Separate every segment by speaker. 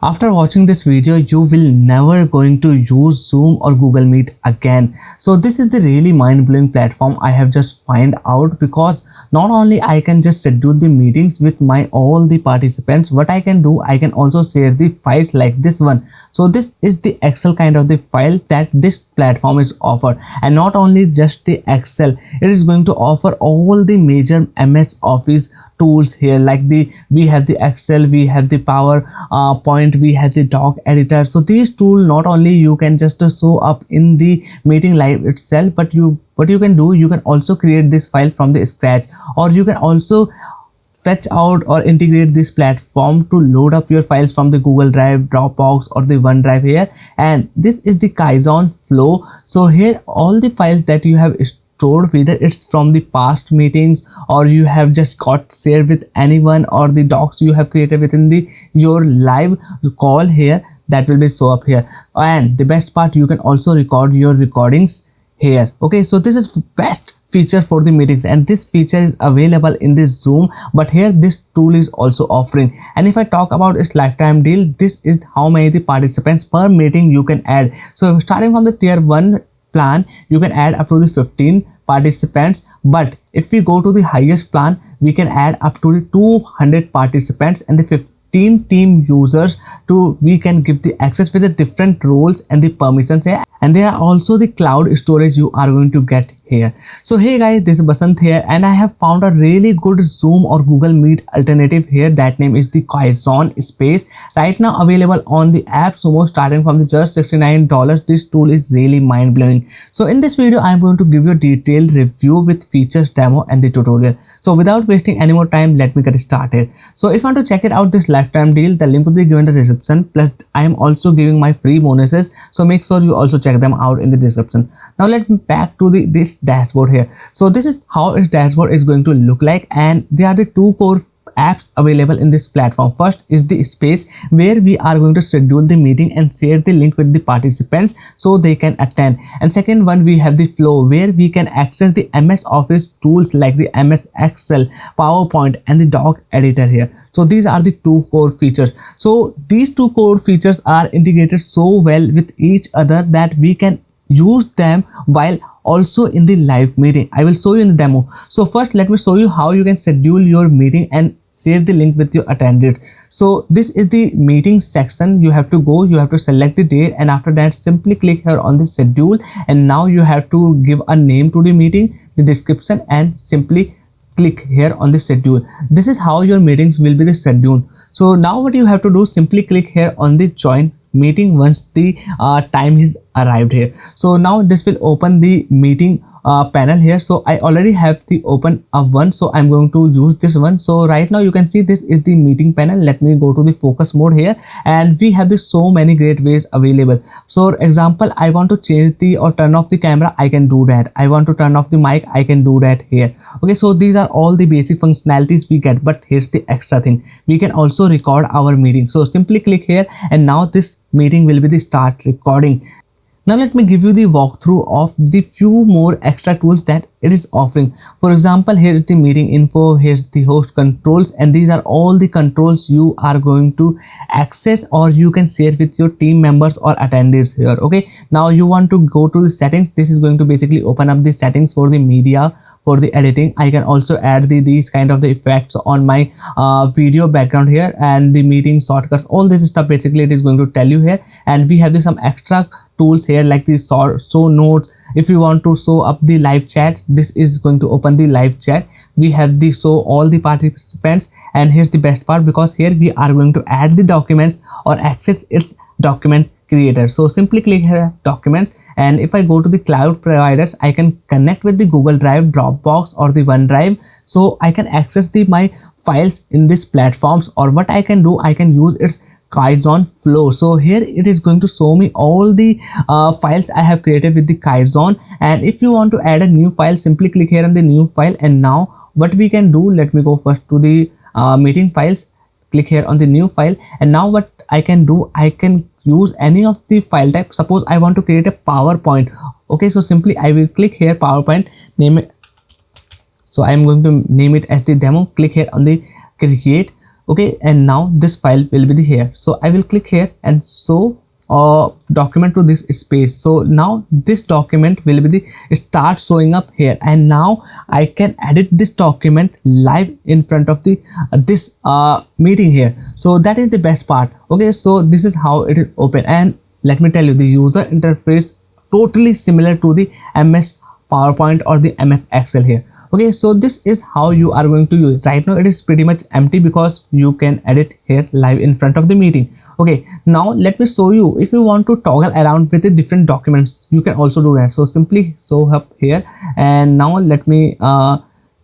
Speaker 1: After watching this video, you will never going to use Zoom or Google Meet again. So this is the really mind-blowing platform I have just find out, because not only I can just schedule the meetings with my all the participants, what I can do, I can also share the files like this one. So this is the Excel kind of the file that this platform is offer, and not only just the Excel, it is going to offer all the major MS Office tools here, like we have the Excel, we have the PowerPoint, we have the doc editor. So these tools, not only you can just show up in the meeting live itself, but what you can do, you can also create this file from the scratch, or you can also fetch out or integrate this platform to load up your files from the Google Drive, Dropbox, or the OneDrive here. And this is the Kyzon flow. So here all the files that you have stored, whether it's from the past meetings or you have just got shared with anyone, or the docs you have created within your live call here, that will be show up here. And the best part, you can also record your recordings here. Okay, so this is best feature for the meetings, and this feature is available in this Zoom, but here this tool is also offering. And if I talk about its lifetime deal, this is how many the participants per meeting you can add. So starting from the tier 1 plan, you can add up to the 15 participants, but if we go to the highest plan, we can add up to the 200 participants, and the 15 team users we can give the access with the different roles and the permissions here. And there are also the cloud storage you are going to get here. So hey guys, this is Basant here, and I have found a really good Zoom or Google Meet alternative here. That name is the Kyzon Space, right now available on the App Sumo, starting from the just $69. This tool is really mind-blowing. So in this video, I am going to give you a detailed review with features, demo, and the tutorial. So without wasting any more time, let me get started. So if you want to check it out, this lifetime deal, the link will be given in the description, plus I am also giving my free bonuses, so make sure you also check them out in the description. Now let me back to this dashboard here. So this is how its dashboard is going to look like, and there are the two core apps available in this platform. First is the Space, where we are going to schedule the meeting and share the link with the participants so they can attend. And second one, we have the Flow, where we can access the MS Office tools like the MS Excel, PowerPoint, and the doc editor here. So these are the two core features. So these two core features are integrated so well with each other that we can use them while also in the live meeting. I will show you in the demo. So first, let me show you how you can schedule your meeting and share the link with your attendee. So this is the meeting section. You have to go, you have to select the date, and after that simply click here on the schedule, and now you have to give a name to the meeting, the description, and simply click here on the schedule. This is how your meetings will be the scheduled. So now what you have to do, simply click here on the join meeting once the time is arrived here. So now this will open the meeting panel here. So I already have the open one, so I'm going to use this one. So right now you can see this is the meeting panel. Let me go to the focus mode here, and we have this so many great ways available. So for example, I want to change the or turn off the camera, I can do that. I want to turn off the mic, I can do that here. Okay, so these are all the basic functionalities we get, but here's the extra thing, we can also record our meeting. So simply click here, and now this meeting will be the start recording. Now let me give you the walkthrough of the few more extra tools that it is offering. For example, here is the meeting info, here's the host controls, and these are all the controls you are going to access or you can share with your team members or attendees here. Okay, now you want to go to the settings. This is going to basically open up the settings for the media, for the editing. I can also add these kind of the effects on my video background here, and the meeting shortcuts, all this stuff basically it is going to tell you here. And we have some extra tools here like the show notes. If you want to show up the live chat, this is going to open the live chat. We have the show all the participants, and here's the best part, because here we are going to add the documents or access its document creator. So simply click here documents, and if I go to the cloud providers, I can connect with the Google Drive, Dropbox, or the OneDrive, so I can access my files in these platforms. Or what I can do, I can use its Kyzon flow. So here it is going to show me all the files I have created with the Kyzon. And if you want to add a new file, simply click here on the new file. And now what we can do, let me go first to the meeting files, click here on the new file. And now what I can do, I can use any of the file type. Suppose I want to create a PowerPoint. Okay, so simply I will click here PowerPoint, name it. So I am going to name it as the demo. Click here on the create. Okay, and now this file will be the here. So I will click here and show document to this space. So now this document will be the start showing up here, and now I can edit this document live in front of the this meeting here. So that is the best part. Okay, so this is how it is open, and let me tell you, the user interface totally similar to the MS PowerPoint or the MS Excel here. Okay, so this is how you are going to use. Right now it is pretty much empty because you can edit here live in front of the meeting. Okay, now let me show you, if you want to toggle around with the different documents, you can also do that. So simply show up here, and now let me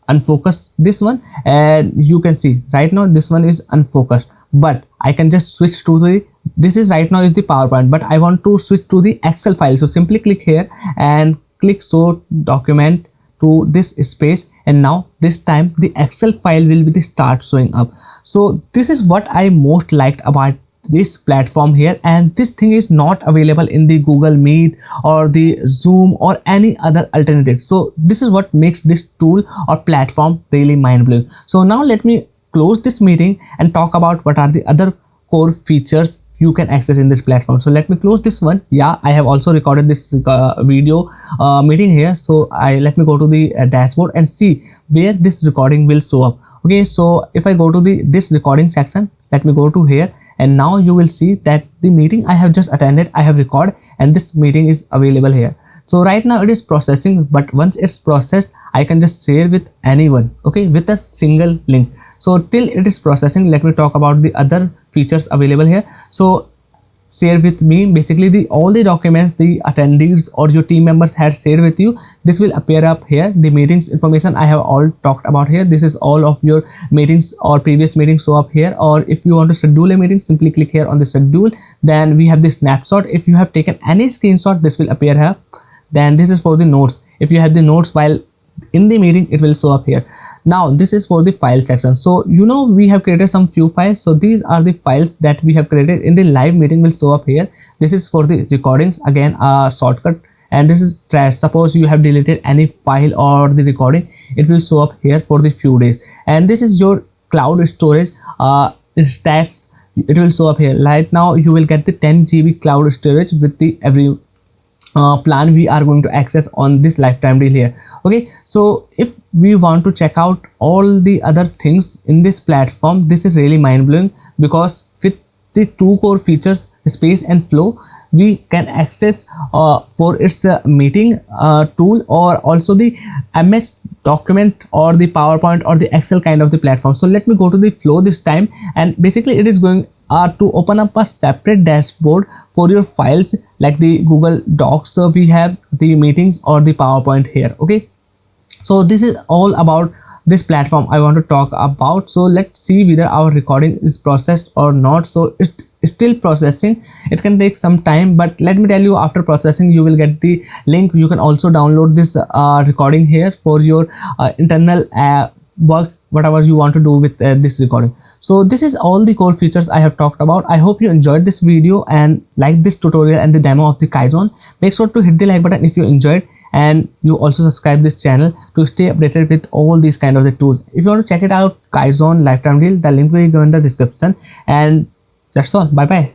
Speaker 1: unfocus this one, and you can see right now this one is unfocused, but I can just switch to the, this is right now is the PowerPoint, but I want to switch to the Excel file. So simply click here and click show document to this space, and now this time the Excel file will be the start showing up. So this is what I most liked about this platform here, and this thing is not available in the Google Meet or the Zoom or any other alternative. So this is what makes this tool or platform really mind-blowing. So now let me close this meeting and talk about what are the other core features you can access in this platform. So let me close this one. Yeah, I have also recorded this video meeting here. So let me go to the dashboard and see where this recording will show up. Okay, so if I go to the this recording section, let me go to here, and now you will see that the meeting I have just attended, I have recorded, and this meeting is available here. So right now it is processing, but once it's processed, I can just share with anyone, okay, with a single link. So till it is processing, let me talk about the other features available here. So share with me, basically the all the documents the attendees or your team members had shared with you, this will appear up here. The meetings information I have all talked about here. This is all of your meetings or previous meetings show up here, or if you want to schedule a meeting, simply click here on the schedule. Then we have the snapshot. If you have taken any screenshot, this will appear here. Then this is for the notes. If you have the notes while in the meeting, it will show up here. Now this is for the file section. So you know, we have created some few files. So these are the files that we have created in the live meeting will show up here. This is for the recordings, again a shortcut, and this is trash. Suppose you have deleted any file or the recording, it will show up here for the few days. And this is your cloud storage stats, it will show up here. Right now you will get the 10 GB cloud storage with the every plan we are going to access on this lifetime deal here. Okay, so if we want to check out all the other things in this platform, this is really mind-blowing, because with the two core features, space and flow, we can access for its meeting tool, or also the MS document or the PowerPoint or the Excel kind of the platform. So let me go to the flow this time, and basically it is going to open up a separate dashboard for your files like the Google Docs. So we have the meetings or the PowerPoint here. Okay, so this is all about this platform I want to talk about. So let's see whether our recording is processed or not. So it's still processing, it can take some time, but let me tell you, after processing you will get the link. You can also download this recording here for your internal work, whatever you want to do with this recording. So this is all the core features I have talked about. I hope you enjoyed this video and like this tutorial and the demo of the Kyzon. Make sure to hit the like button if you enjoyed, and you also subscribe this channel to stay updated with all these kind of the tools. If you want to check it out, Kyzon lifetime deal, the link will go in the description. And that's all. Bye bye.